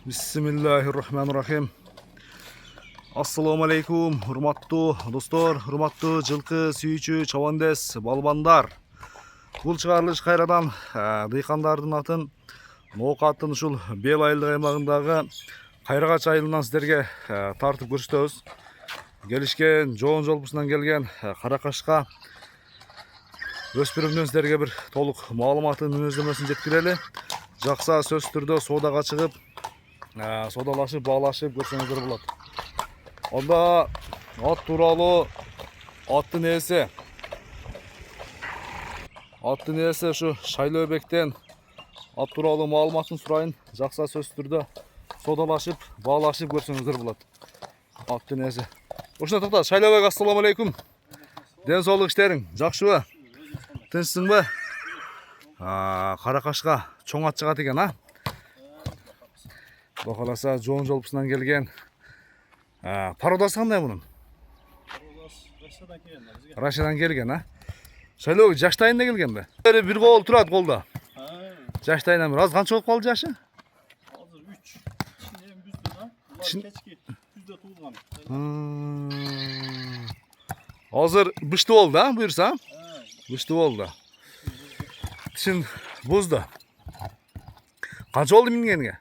Bismillahirrahmanirrahim. Assalamu alaikum, hurmatlı dostlar, hurmatlı жылқы сүйүүчү чабандес балбандар. Бул чыгарылыш кайрадан дыйкандардын атын ноокаттын ушул бел айылдык аймагындагы Кайрагач айылынан сиздерге тартып көрсөтөбүз. Келишкен жоон жолбусунан келген Каракашка өспүрүмдөн сиздерге бир толук маалыматын мүнөздөмөсүн жеткирели. Жакса сөз түрдө соодага чыгып содалашып, баалашып көрсөңүздөр болот. Онда ат тууралуу аттын ээси ушу Шайлообектен ат тууралуу маалыматын сурайын. Жакса сөз түрдө содалашып, баалашып көрсөңүздөр болот. Аттын ээси. Ушуна токто, Шайлообек, ассаламу алейкум. Ден соолук иштериң жакшыбы? Тынчсыңбы? Каракашка чоң ат чыгат экен, Құда қаласа жоон жолбусунан келген. Пародасы кандай мунун? Рашадан келген, Шайлообек жаштайында келгенби? Бир кол турат колдо. Жаштайынан бир. Азыр канча болуп калды жашы? Азыр 3. Ичинен бүздү, Булар кечки күздө туулган. Азыр бышты болду, буюрса? Бышты болду. Тишин бузду. Канча болду мингенге?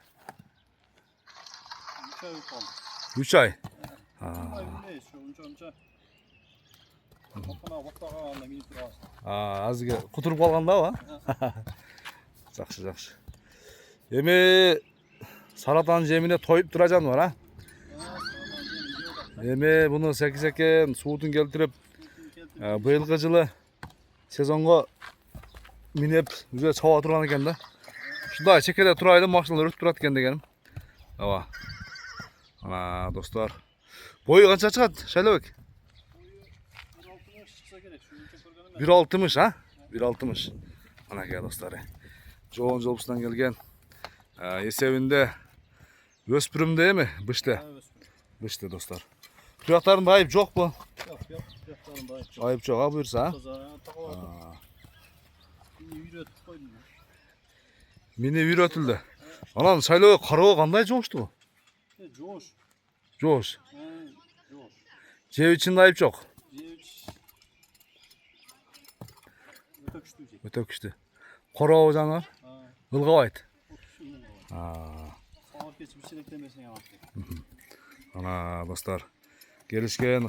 3 ай. Азыр кутуруп калгандабы? Жакшы, жакшы. Эми саратан жемине тоюп туражан бар, Эми буну секи-секен суутун келтирип, быйылкы жылы сезонго минеп үзе чаба турган экен да. Ушундай чекеде турайлы машиналар өтүп турат экен дегеним. Ооба. Ана достор. Бою канча чыгат, Шайлообек? 1.60, 1.60. Анакей достор. Жоон жолбусунан келген. Эсебинде өспүрүмдө эми, бышты. Бышты достор. Туяктарында айып жокпу? Жок, туяктарында айып жок. Айып жок, буюрса. Мини үйрөтүлдү. Анан Шайлообек кароо кандай жоошту? Жоош. Жоош. Жоош. Жеп ичинде айып жок. Өтө күчтүү. Короо жаныбар? Ылгабайт. Сабыр кечип ичелектемесиң аман. Ана достор, келишкен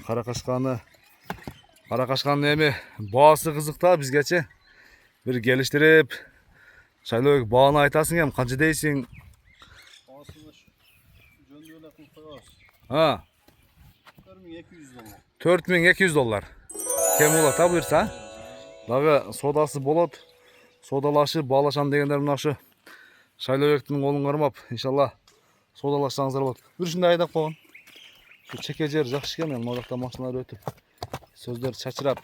Каракашканын эми баасы кызык да бизгечи. Бир келиштирип, Шайлообек бааны айтасың эми, канча дейсиң? Баасы жөндөө эле кылып коебуз. 4200 доллар. 4200 доллар. Кем болот, буюрса? Дагы содасы болот. Содалашып, баалашам дегендер мына ушу Шайлообектин колун кармап, иншалла содалашсаңыздар болот. Бир ушундай айдап койгон. Чеке жер жакшы экен, мына жакта машиналар өтүп, сөздөр чачырап,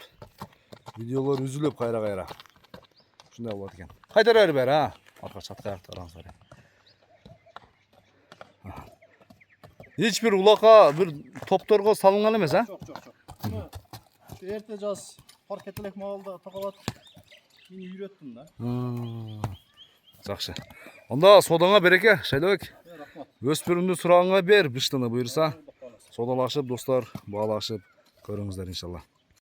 видеолор үзүлүп кайра-кайра. Ушундай болот экен. Кайтара бер, арка чатка аяктарыңыздар. Эч бир улака, бир топторго салынган эмес, Жок. Эрте жаз парк этелек маалда такалат. Мени үйрөттүм да. Жакшы. Онда содаңа береке, Шайлообек. Рахмат. Өспүрүмдүн сурагыңа бер, быштыны буюрса. Содалашып, достор, баалашып көрүңүздөр иншалла.